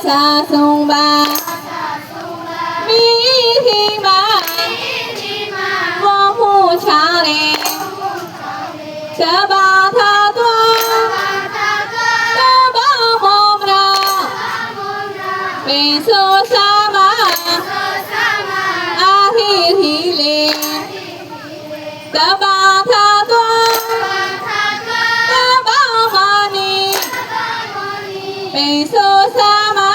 sa sông ba mi khi mà vô phu cha lệ ta ba tha tua ta ba hôm ra bên số sa ma a hi hi lệ ta ba tha tua ta ba ma ni bên số sa ma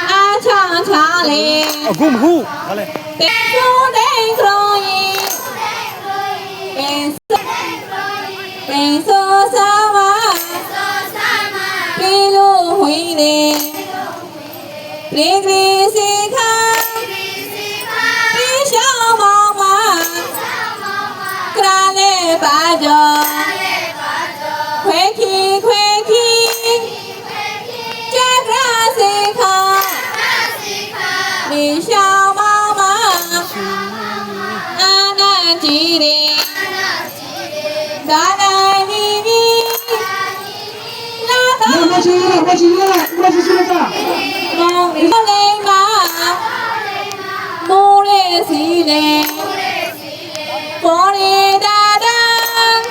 a cha cha lệ gum hu vale tên số đen rồi bên số sa ma khi lu huy lệ Kri kri si kha Kri shao mong ma Kra le ba jo Khuê khi Cha kra si kha Kri shao mong ma Ana chi re Da da ni ni La ta我去了 Mong đi lên mà Mô lê xì lê Bố lê đa đa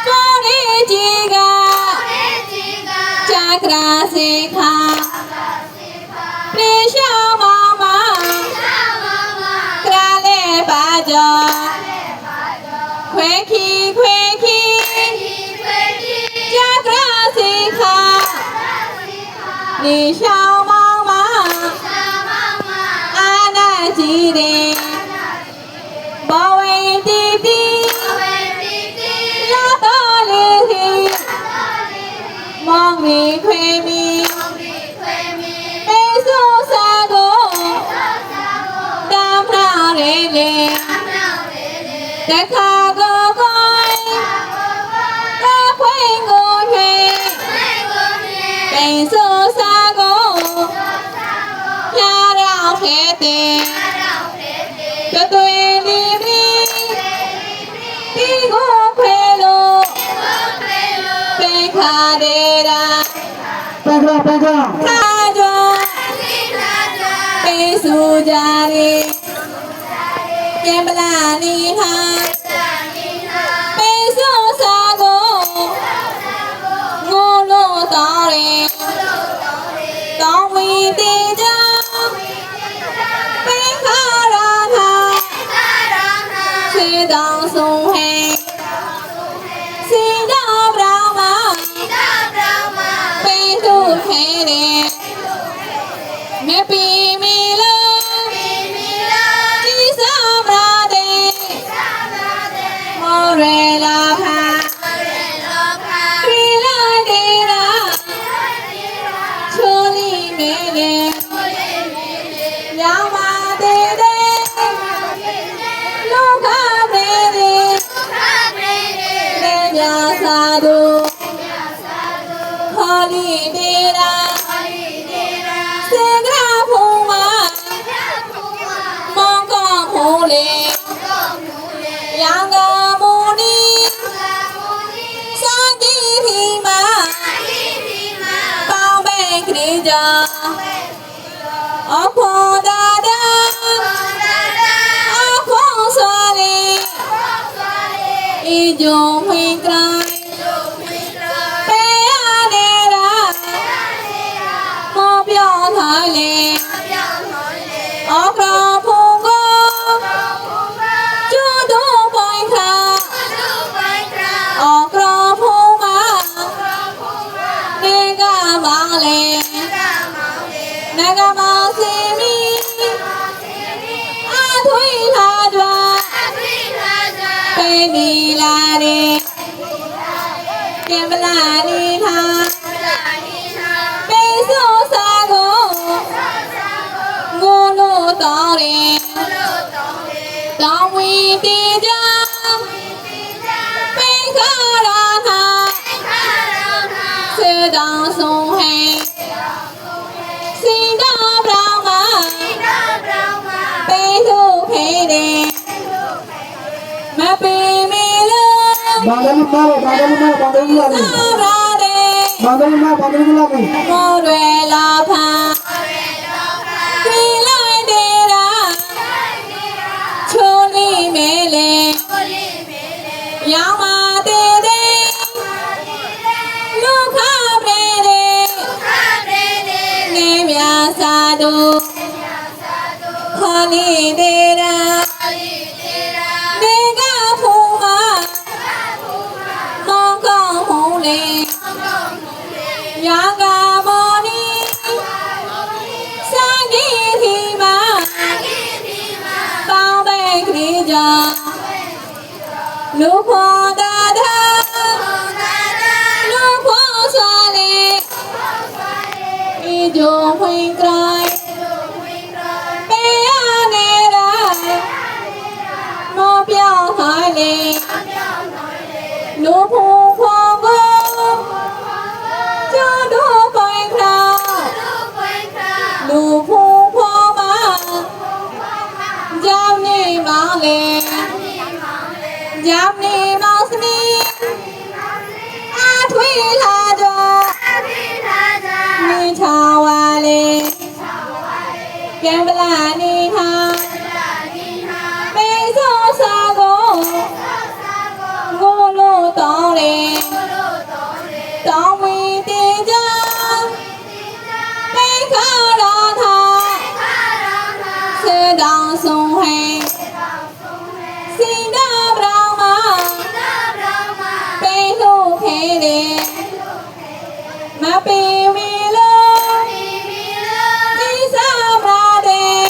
Bố lê chì gà Chà kra xì kha Lê shao mong ma Kra lê ba jo Khuê khi Chà kra xì kha Lê shao mong ma Ana chi re Bo wei ti ti La to le thi Mong mi khuê mi Bê su sa go Đam ra re le Để kha go coi Đã khuê ngô thuê Bê su sa go Nhà đạo thế tê Cho tôi đi đi Đi ngô khuê lô Bê khá đê ra Khá cho Bê su gia đi Kem la ni ha Bê su sa go Ngô lô tỏ rê Tông vi ti cha Bê khá ra tha Sư đăng sung hê Sư đăng rao ma Bê tu thế đê Mẹ bì mì lơ Đi sa ra đê Mô rê la ha Kri la đê ra Chô li mê lê Yao ma đê đê Lô kha đê đê Đê nhà sa đô Hô li đê ra Sê gra phô ma Mong con phô lê Yang ga mô ni Sa ki thi ma Bao bê kri ja Ô phô đa đa Ô phô xoa lê Y dù huy crai Bê a đê ra Mô biểu thai lê Ô kra phô gô Chú đô bôi kha Ô kra phô ma Nê ga mang lê Nê ga mang si mi A thui la đoa Bê ni la đê Kem la ni tha Bê su sa go Ngô lô tỏ rê Tông vi ti cha Bê khá ra tha Sư đăng sung hê Sư đăng rao ma Bê thu khê đê Mẹ bì mì lơ Badan lima, Ra đê Mandalima, Mandalima, မောရွယ်လာဖန်ဒီလိုက်တဲ့ရာချိုးလိမဲလေရောင်မာတဲ့တဲ့လူခပဲတဲ့နေမြစာတို့ခေါ်လိတဲ့ရာနေကဖူမမောင်ကောင်းဟုံးလေရာဂမောနီစာကြီးဒီမှာပေါင်းတဲ့ခရီးကြောင့်လူဖို့တာတာလူဖို့ဆွာလေဒီကြုံဖွင့်ကြိုင်ပေးရနေတာမောပြောင်းခိုင်းလေလူဖို့ဖို့ကိုကျတော့ပိုင်ခါလူဖို့ဖို့မှာကြောင်းနေမောင်းလေကြောင်းနေမောင်းစမီအထွေလာတော့နေချာဝါလေကံပလာနေဟာပေစိုးစာကိုငိုလို့တောင်းလေတောင်းဝီတင်ကြပေခါရာသာစေတောင်ဆုံးဟဲစင်နာဘရောင်မပေလို့ခဲလေမပေဝီလို့ဒီစားပါတဲ့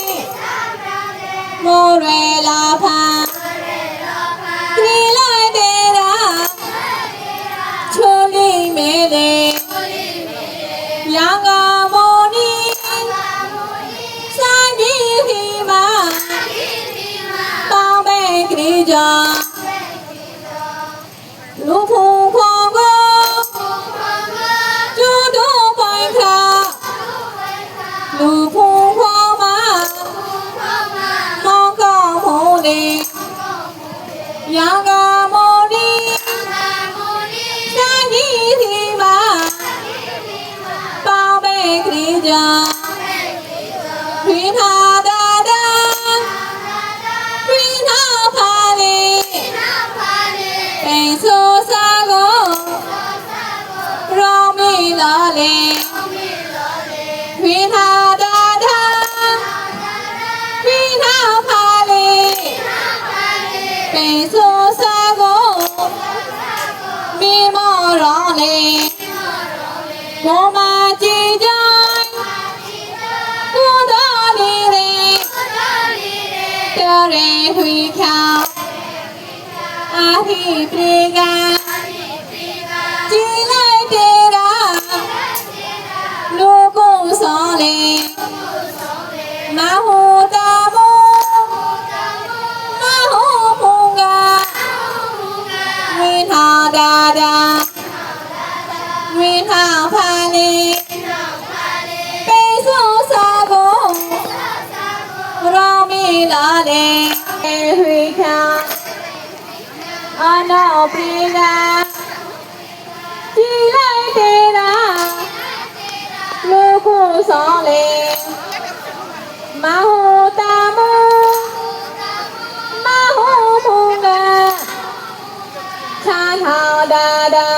မောရလာဖန်ဒီလိုက်တဲ့ရာချိုးလိမဲလေရာဂမောနီစာကြီးဒီမှာပေါင်းတဲ့ခရီးကြောင့်လူဖို့ခေါ်ကိုကျူတို့ပိုင်ခါလူဖို့ခေါ်မှာမောင်ကောင်းဟုံးလေရာဂမောနီစာကြီးဒီမှာပေါင်းတဲ့ခရီးကြောင့်ခွေးနာတာတာခွေးနာဖာလေပိန်ဆိုးစာကိုရောမီလာလေခွေးနာတာတာခွေးနာဖာလေပိန်ဆိုးစာကိုမိမောရောလေဘောမကြည်ကြိုင်ကိုတော်လေးတဲ့တော်ရင်ခွေချောင်းအာဟိပြေကကြည်လိုက်တဲ့ရာလူကိုစောလေမဟုတာမောမဟုဖုန်ကဝိထာဒါဒါဝိထာဖာလေပေစိုးစာကိုရောမီလာလေဝိချာအနောပြေကကြည်လိုက်တဲ့ရာလူကိုစောလေမဟုတာမောမဟုဖုန်ကချာထာဒါဒါ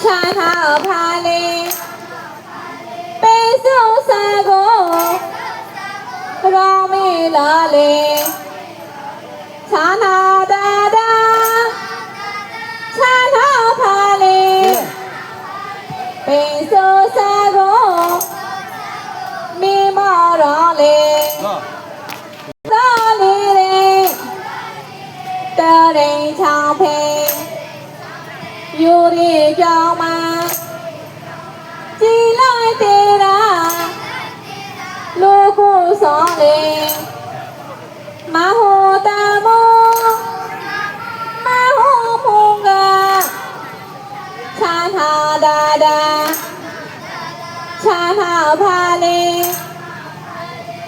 ချာထာဖာလေပေစိုးစာကိုရောမီလာလေချာထာဒါဒါချာထာဖာလေပေစိုးစာကိုမိမောရောလေတော်လေးတဲ့တရင်ချောင်းဖေယူရီကြောင်းမှာကြည်လိုက်တဲ့ရာလူကိုစောလေမဟုတာမောမဟုဖုန်ကချာထာဒါဒါချာထာဖာလေ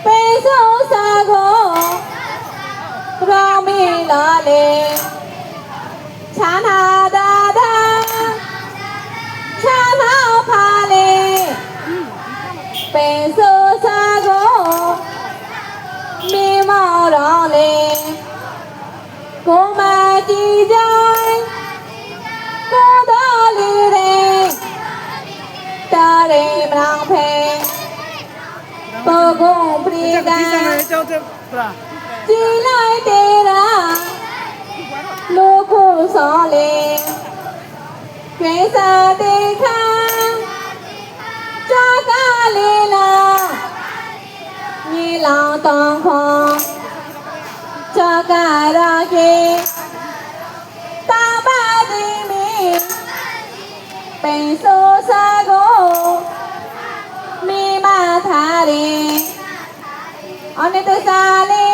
ပေစိုးစာကိုရောမီလာလေချာထာဒါဒါ က ဒီစမယ်အကြောင်းတက်ဗလား ကြည်လိုက်တဲ့ရာလူကိုစောလေကျွေးစားတဲ့ခါကြာကလေးလာမြေလောင်တောင်းခေါ်ကြာကရာကေတာပါတိမီပိန်ဆိုးစားကိုမိမထားတယ်အနိတ္တစာလေး